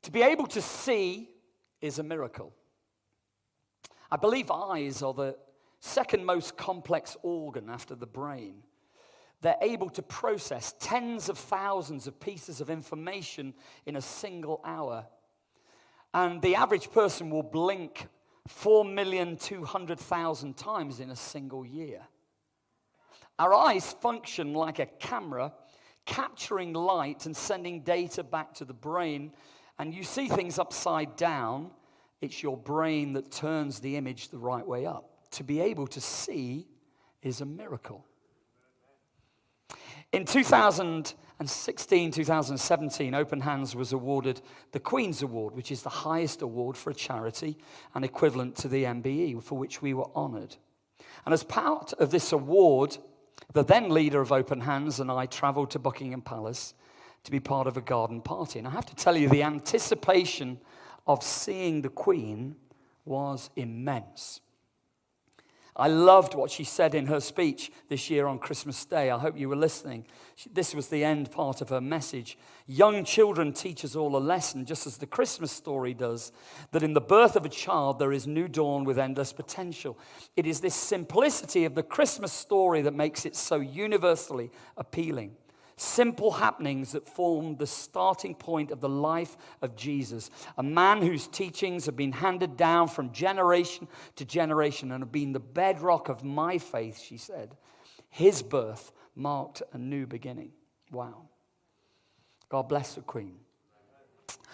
To be able to see is a miracle. I believe eyes are the second most complex organ after the brain. They're able to process tens of thousands of pieces of information in a single hour. And the average person will blink 4,200,000 times in a single year. Our eyes function like a camera, capturing light and sending data back to the brain. And you see things upside down. It's your brain that turns the image the right way up. To be able to see is a miracle. In 2016, 2017, Open Hands was awarded the Queen's Award, which is the highest award for a charity and equivalent to the MBE, for which we were honored. And as part of this award, the then leader of Open Hands and I traveled to Buckingham Palace to be part of a garden party. And I have to tell you, the anticipation of seeing the Queen was immense. I loved what she said in her speech this year on Christmas Day. I hope you were listening. This was the end part of her message. Young children teach us all a lesson, just as the Christmas story does, that in the birth of a child there is new dawn with endless potential. It is this simplicity of the Christmas story that makes it so universally appealing. Simple happenings that form the starting point of the life of Jesus, a man whose teachings have been handed down from generation to generation and have been the bedrock of my faith, she said. His birth marked a new beginning. Wow. God bless the Queen.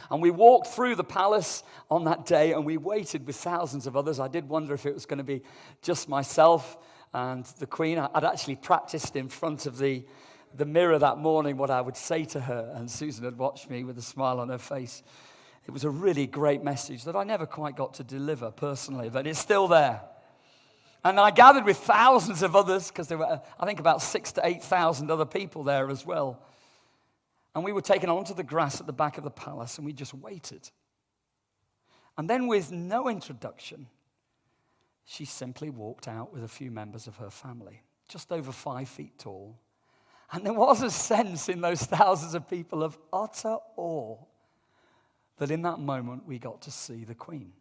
And we walked through the palace on that day and we waited with thousands of others. I did wonder if it was going to be just myself and the Queen. I'd actually practiced in front of the mirror that morning what I would say to her, and Susan had watched me with a smile on her face. It was a really great message that I never quite got to deliver personally, but it's still there. And I gathered with thousands of others, because there were, I think, about 6,000 to 8,000 other people there as well. And we were taken onto the grass at the back of the palace, and we just waited. And then with no introduction, she simply walked out with a few members of her family, just over 5 feet tall. And there was a sense in those thousands of people of utter awe that in that moment we got to see the Queen.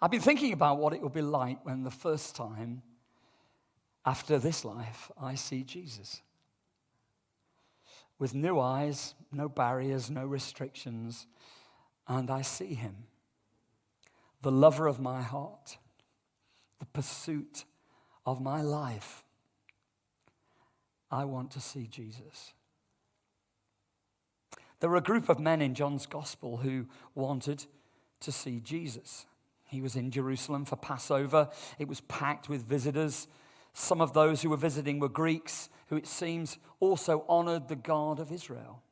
I've been thinking about what it will be like when the first time after this life I see Jesus. With new eyes, no barriers, no restrictions, and I see him. The lover of my heart, the pursuit of my life. I want to see Jesus. There were a group of men in John's Gospel who wanted to see Jesus. He was in Jerusalem for Passover. It was packed with visitors. Some of those who were visiting were Greeks, who it seems also honored the God of Israel.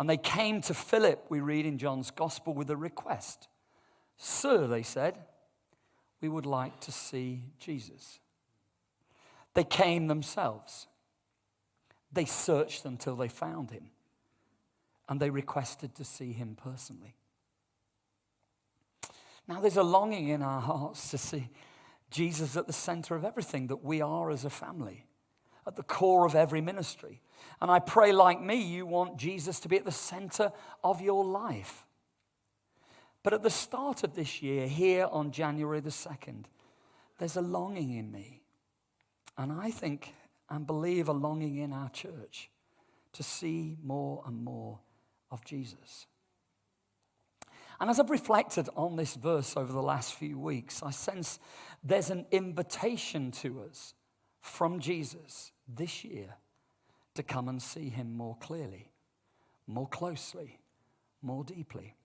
And they came to Philip, we read in John's Gospel, with a request. Sir, they said, we would like to see Jesus. They came themselves. They searched until they found him, and they requested to see him personally. Now, there's a longing in our hearts to see Jesus at the center of everything that we are as a family, at the core of every ministry. And I pray, like me, you want Jesus to be at the center of your life. But at the start of this year, here on January the 2nd, there's a longing in me, and I think and believe a longing in our church to see more and more of Jesus. And as I've reflected on this verse over the last few weeks, I sense there's an invitation to us from Jesus this year to come and see him more clearly, more closely, more deeply.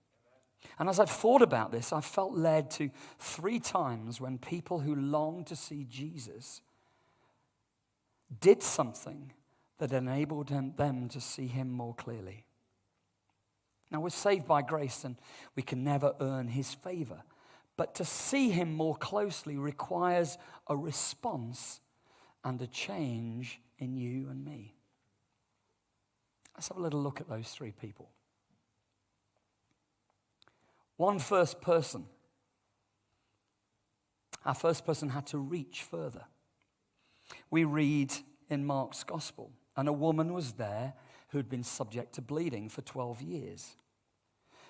And as I've thought about this, I've felt led to 3 times when people who long to see Jesus did something that enabled them to see him more clearly. Now, we're saved by grace and we can never earn his favor. But to see him more closely requires a response and a change in you and me. Let's have a little look at those 3 people. One first person. Our first person had to reach further. We read in Mark's Gospel, and a woman was there who'd been subject to bleeding for 12 years.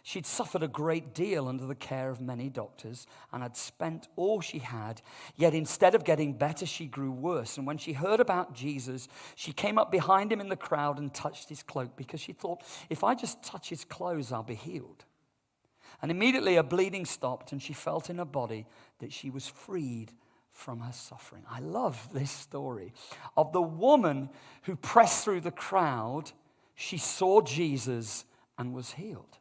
She'd suffered a great deal under the care of many doctors and had spent all she had, yet instead of getting better, she grew worse. And when she heard about Jesus, she came up behind him in the crowd and touched his cloak because she thought, if I just touch his clothes, I'll be healed. And immediately her bleeding stopped and she felt in her body that she was freed from her suffering. I love this story of the woman who pressed through the crowd. She saw Jesus and was healed.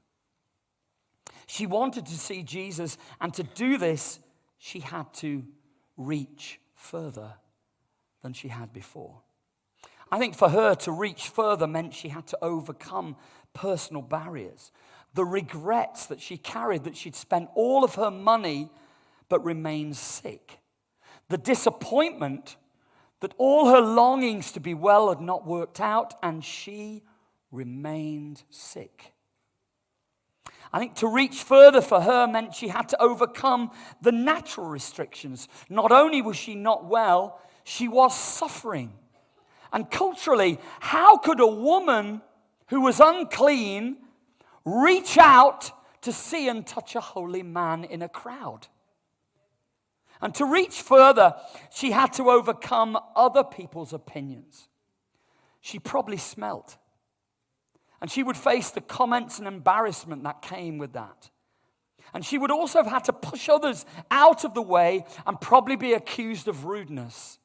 She wanted to see Jesus, and to do this, she had to reach further than she had before. I think for her to reach further meant she had to overcome personal barriers, the regrets that she carried that she'd spent all of her money but remained sick, the disappointment that all her longings to be well had not worked out and she remained sick. I think to reach further for her meant she had to overcome the natural restrictions. Not only was she not well, she was suffering. And culturally, how could a woman who was unclean reach out to see and touch a holy man in a crowd? And to reach further, she had to overcome other people's opinions. She probably smelt. And she would face the comments and embarrassment that came with that. And she would also have had to push others out of the way and probably be accused of rudeness.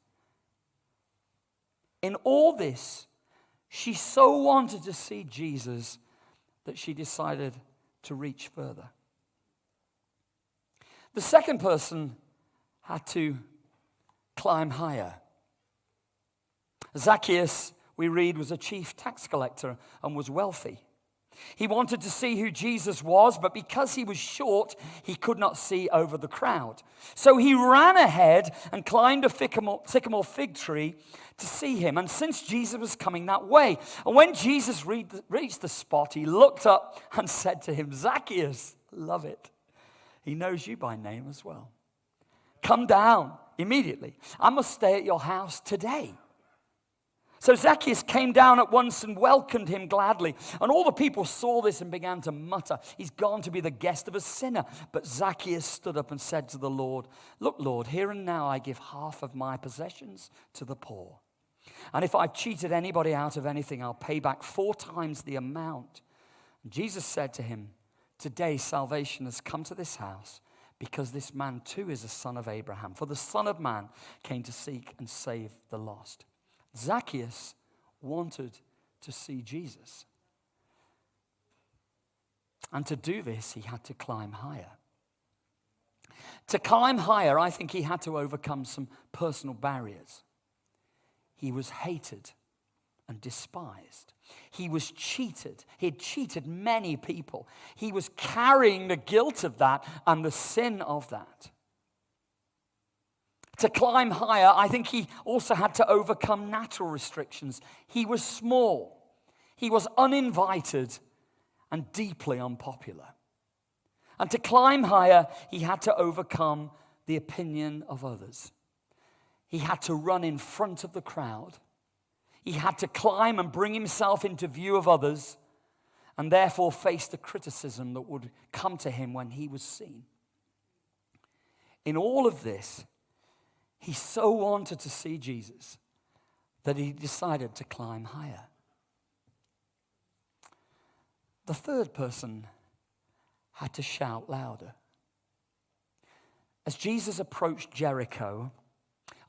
In all this, she so wanted to see Jesus that she decided to reach further. The second person had to climb higher. Zacchaeus, we read, was a chief tax collector and was wealthy. He wanted to see who Jesus was, but because he was short, he could not see over the crowd. So he ran ahead and climbed a sycamore fig tree to see him. And since Jesus was coming that way, and when Jesus reached the spot, he looked up and said to him, Zacchaeus, love it. He knows you by name as well. Come down immediately. I must stay at your house today. So Zacchaeus came down at once and welcomed him gladly. And all the people saw this and began to mutter, he's gone to be the guest of a sinner. But Zacchaeus stood up and said to the Lord, look, Lord, here and now I give half of my possessions to the poor. And if I've cheated anybody out of anything, I'll pay back 4 times the amount. And Jesus said to him, today salvation has come to this house, because this man too is a son of Abraham. For the Son of Man came to seek and save the lost. Zacchaeus wanted to see Jesus. And to do this, he had to climb higher. To climb higher, I think he had to overcome some personal barriers. He was hated and despised. He was cheated. He had cheated many people. He was carrying the guilt of that and the sin of that. To climb higher, I think he also had to overcome natural restrictions. He was small. He was uninvited and deeply unpopular. And to climb higher, he had to overcome the opinion of others. He had to run in front of the crowd. He had to climb and bring himself into view of others, and therefore face the criticism that would come to him when he was seen. In all of this, he so wanted to see Jesus that he decided to climb higher. The third person had to shout louder. As Jesus approached Jericho,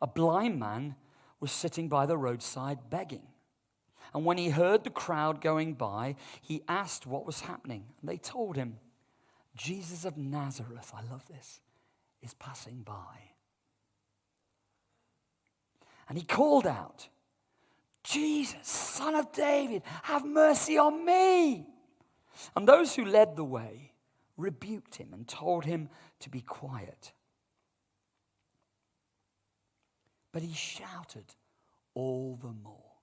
a blind man was sitting by the roadside begging. And when he heard the crowd going by, he asked what was happening. And they told him, Jesus of Nazareth, I love this, is passing by. And he called out, Jesus, Son of David, have mercy on me. And those who led the way rebuked him and told him to be quiet. But he shouted all the more,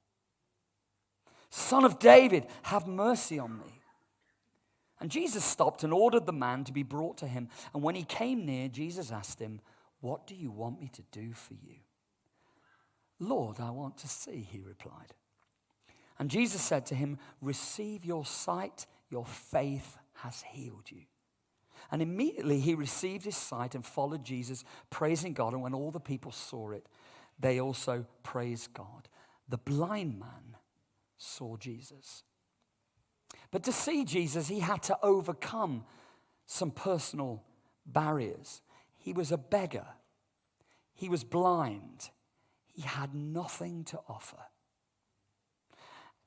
Son of David, have mercy on me. And Jesus stopped and ordered the man to be brought to him. And when he came near, Jesus asked him, what do you want me to do for you? Lord, I want to see, he replied. And Jesus said to him, receive your sight, your faith has healed you. And immediately he received his sight and followed Jesus, praising God. And when all the people saw it, they also praised God. The blind man saw Jesus. But to see Jesus, he had to overcome some personal barriers. He was a beggar. He was blind. He had nothing to offer.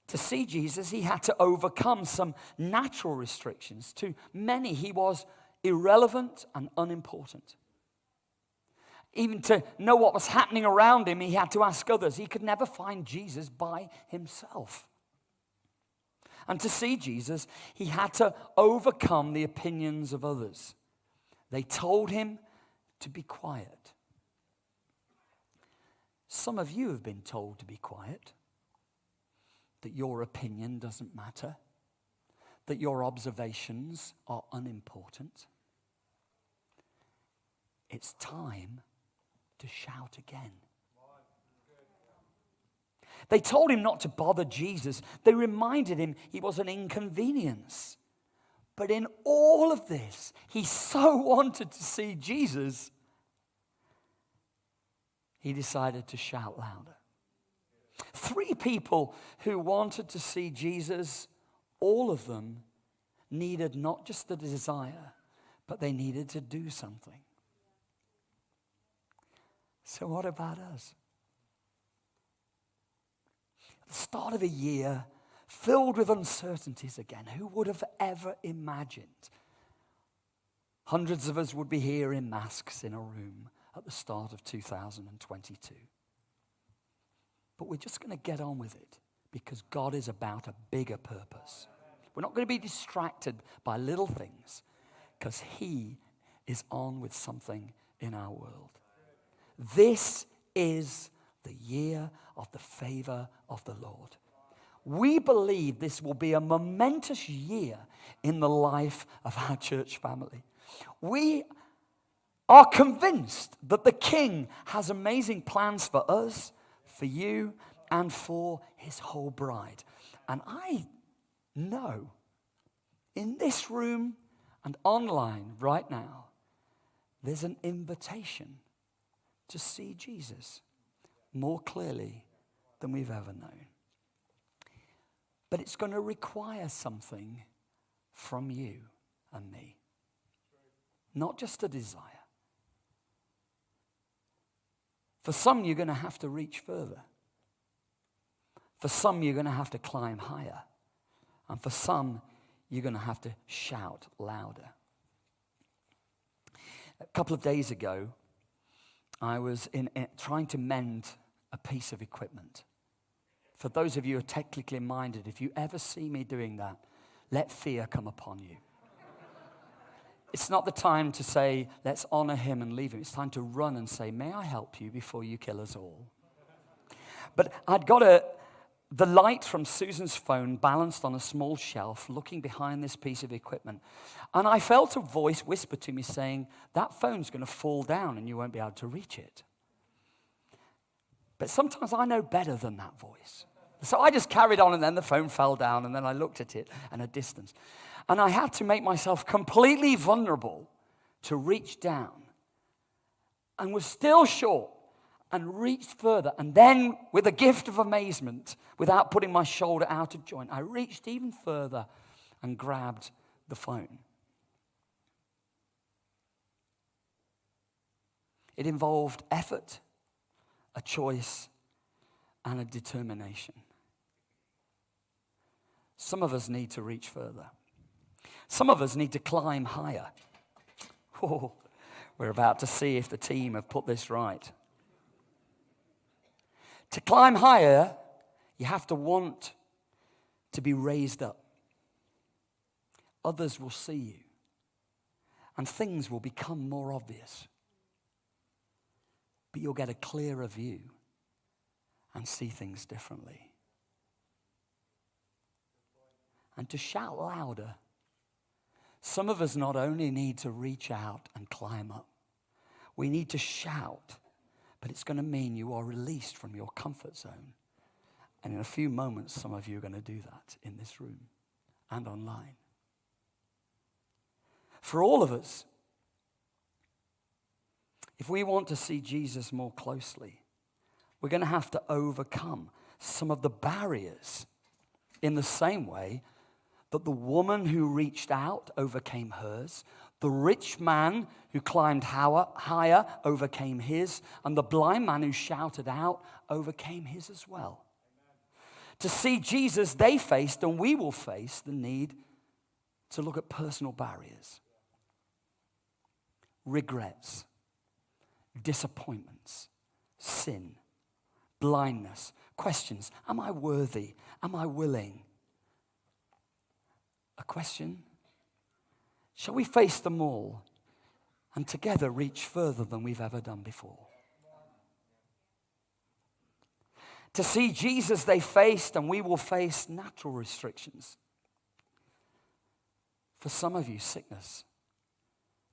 To see Jesus, he had to overcome some natural restrictions. To many, he was irrelevant and unimportant. Even to know what was happening around him, he had to ask others. He could never find Jesus by himself. And to see Jesus, he had to overcome the opinions of others. They told him to be quiet. Some of you have been told to be quiet, that your opinion doesn't matter, that your observations are unimportant. It's time to shout again. They told him not to bother Jesus. They reminded him he was an inconvenience. But in all of this, he so wanted to see Jesus, he decided to shout louder. 3 people who wanted to see Jesus, all of them needed not just the desire, but they needed to do something. So what about us? At the start of a year filled with uncertainties again, who would have ever imagined hundreds of us would be here in masks in a room at the start of 2022? But we're just going to get on with it because God is about a bigger purpose. We're not going to be distracted by little things because he is on with something in our world. This is the year of the favor of the Lord. We believe this will be a momentous year in the life of our church family. We are convinced that the King has amazing plans for us, for you, and for his whole bride. And I know in this room and online right now, there's an invitation to see Jesus more clearly than we've ever known. But it's going to require something from you and me. Not just a desire. For some, you're going to have to reach further. For some, you're going to have to climb higher. And for some, you're going to have to shout louder. A couple of days ago, I was trying to mend a piece of equipment. For those of you who are technically minded, if you ever see me doing that, let fear come upon you. It's not the time to say, let's honor him and leave him. It's time to run and say, may I help you before you kill us all? But I'd got the light from Susan's phone balanced on a small shelf, looking behind this piece of equipment. And I felt a voice whisper to me saying, that phone's going to fall down and you won't be able to reach it. But sometimes I know better than that voice. So I just carried on, and then the phone fell down, and then I looked at it at a distance. And I had to make myself completely vulnerable to reach down, and was still short, and reached further. And then, with a gift of amazement, without putting my shoulder out of joint, I reached even further and grabbed the phone. It involved effort, a choice, and a determination. Some of us need to reach further. Some of us need to climb higher. Oh, we're about to see if the team have put this right. To climb higher, you have to want to be raised up. Others will see you, and things will become more obvious. But you'll get a clearer view and see things differently. And to shout louder, some of us not only need to reach out and climb up, we need to shout, but it's going to mean you are released from your comfort zone And in a few moments, some of you are going to do that in this room and online. For all of us, if we want to see Jesus more closely, we're going to have to overcome some of the barriers in the same way that the woman who reached out overcame hers, the rich man who climbed higher overcame his, and the blind man who shouted out overcame his as well. To see Jesus, they faced, and we will face the need to look at personal barriers, regrets, disappointments, sin, blindness, questions. Am I worthy? Am I willing? A question. Shall we face them all and together reach further than we've ever done before? To see Jesus, they faced, and we will face natural restrictions. For some of you, sickness,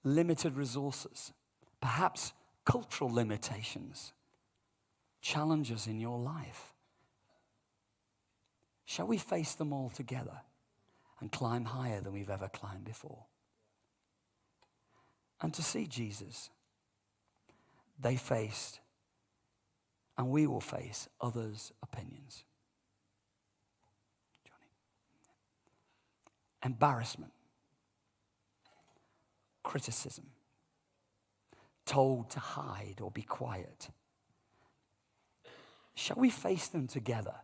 limited resources, perhaps cultural limitations, challenges in your life. Shall we face them all together and climb higher than we've ever climbed before? And to see Jesus, they faced, and we will face others' opinions. Johnny. Embarrassment, criticism, told to hide or be quiet. Shall we face them together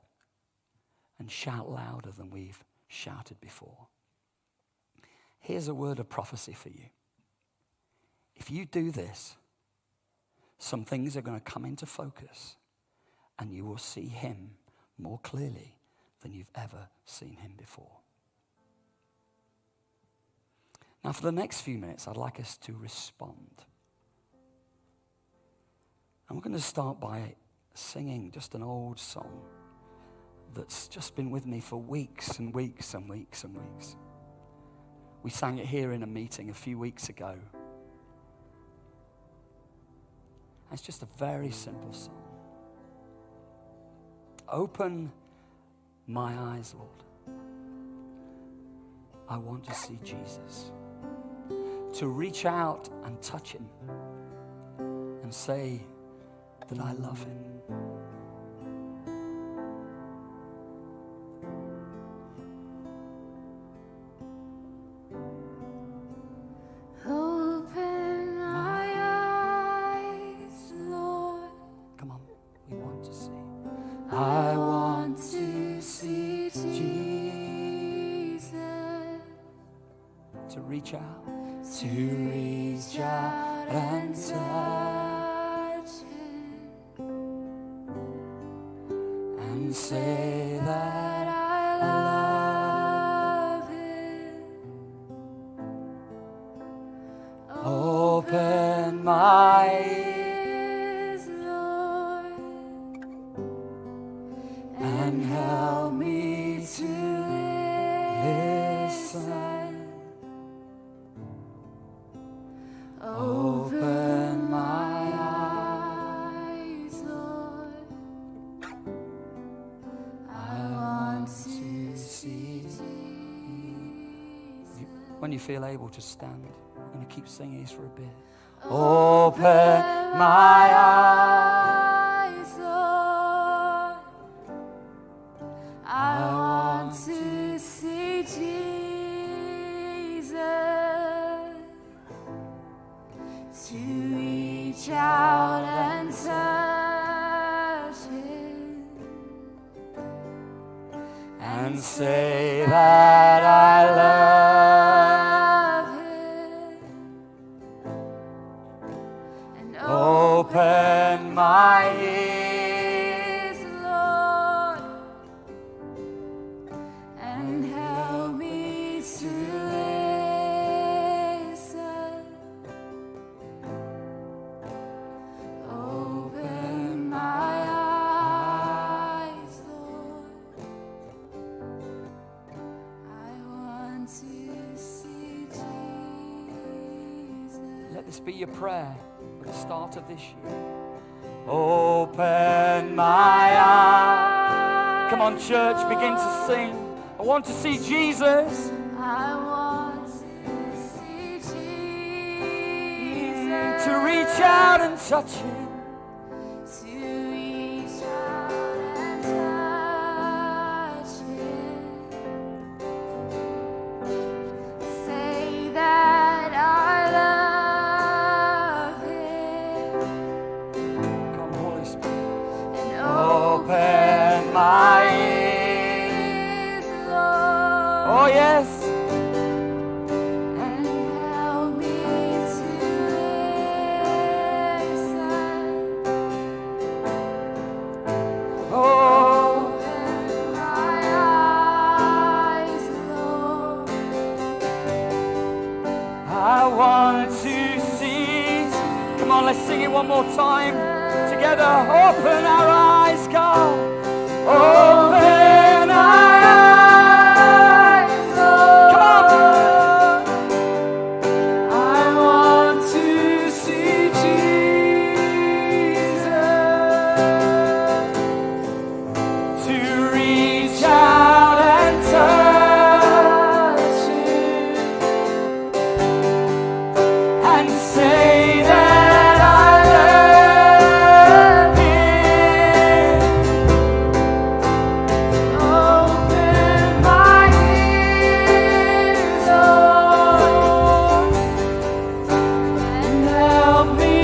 and shout louder than we've shouted before? Here's a word of prophecy for you. If you do this, some things are going to come into focus, and you will see him more clearly than you've ever seen him before. Now, for the next few minutes, I'd like us to respond. And we're going to start by singing just an old song that's just been with me for weeks and weeks and weeks and weeks. We sang it here in a meeting a few weeks ago. It's just a very simple song. Open my eyes, Lord. I want to see Jesus. To reach out and touch him and say that I love him. When you feel able to stand, we're going to keep singing this for a bit. Open my eyes, Lord. I want to see Jesus. To reach out and touch him and say that I love. Open my ears, Lord, and help me to listen. Open my eyes, Lord. I want to see Jesus. Let this be your prayer. At the start of this year. Open my eyes, Come on, church, begin to sing. I want to see Jesus. I want to see Jesus. To reach out and touch Him. To reach out and touch Him. Say that I love Him. Come, Holy Spirit. And Open my ears, Lord. Oh, yes. And help me to listen. Oh, Open my eyes, Lord. I want to see. Come on, let's sing it one more time together. Open our eyes, God. Open our eyes, Lord. Come on. I want to see Jesus. To reach out and touch Him and say that I love Him. Open my ears, Lord, and help me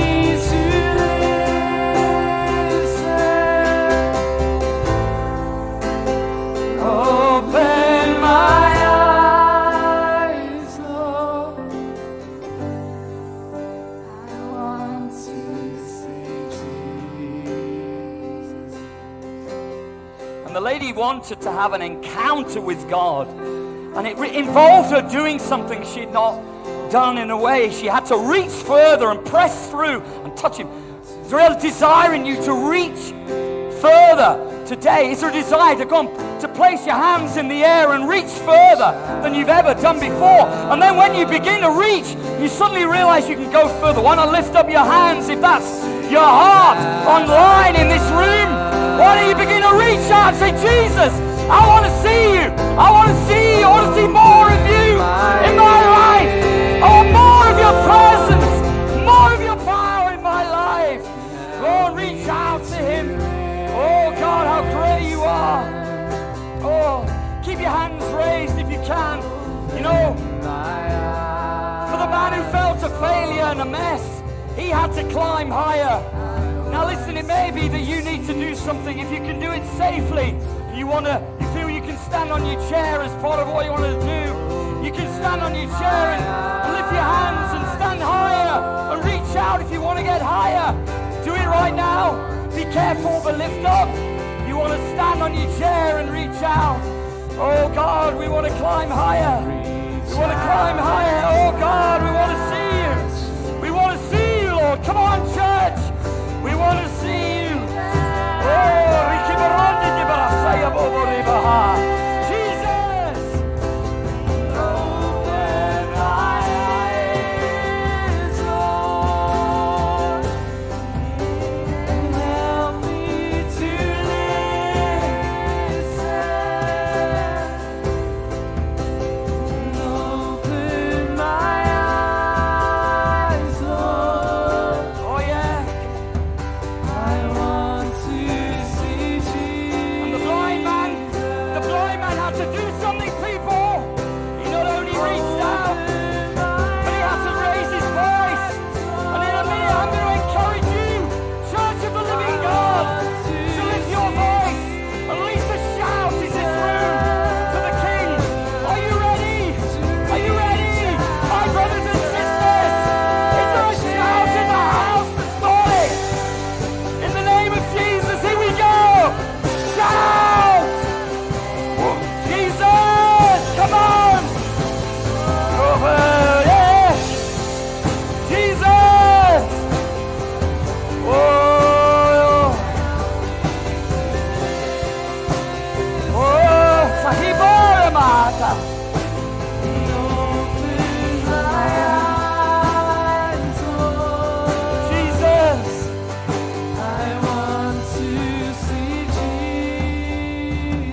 to listen. Open my eyes, Lord. I want to see Jesus. And the lady wanted to have an encounter with God. And it involved her doing something she'd not done in a way. She had to reach further and press through and touch Him. Is there a desire in you to reach further today? Is there a desire to come to place your hands in the air and reach further than you've ever done before? And then when you begin to reach, you suddenly realize you can go further. Why not lift up your hands if that's your heart online in this room? Why don't you begin to reach out and say, Jesus, I want to see you. I want to see you. I want to see more of you in my life. I want more of your presence, more of your power in my life. Lord, reach out to Him. Oh, God, how great you are. Oh, keep your hands raised if you can. You know, for the man who felt a failure and a mess, he had to climb higher. Now listen, it may be that you need to do something. If you can do it safely, you feel you can stand on your chair as part of what you want to do. You can stand on your chair and lift your hands and stand higher and reach out if you want to get higher. Do it right now. Be careful, but lift up. You want to stand on your chair and reach out. Oh God, we want to climb higher. We want to climb higher. Oh God, we want to see you. We want to see you, Lord. Come on, church. We want to see you. Jesus. Open my eyes, Lord, and help me to listen. Open my eyes, Lord. Oh yeah. I want to see Jesus. And the blind man had to do something, people. He not only reached out, but he had to raise his voice. And in a minute, I'm going to encourage you, Church of the Living God, to lift your voice and release a shout in this room to the King. Are you ready? Are you ready? My brothers and sisters, is there a shout in the house this morning? In the name of Jesus, here we go. Shout! Jesus, come on! Over, yes! Jesus! Oh! Oh, Sahibara Mata! Open my eyes, Lord. Jesus! I want to see Jesus.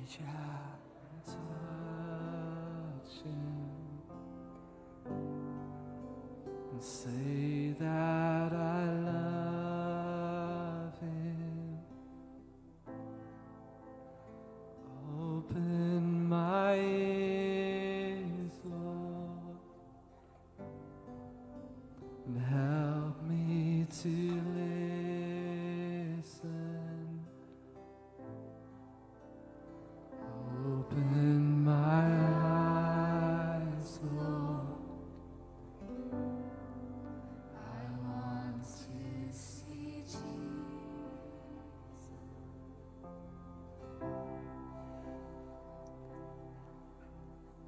reach out. Touch him and say that I love him. Open my ears, Lord, and help me to listen. Open my eyes, Lord. I want to see Jesus.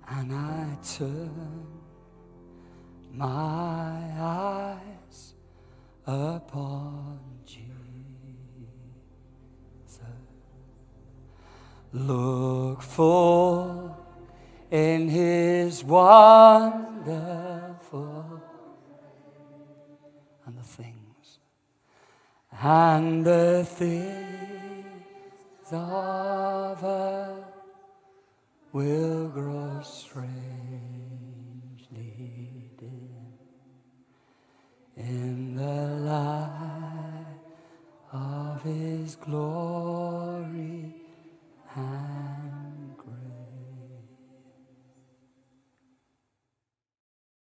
And I turn my eyes upon Jesus. Look for in his wonderful and the things of earth will grow strangely dim in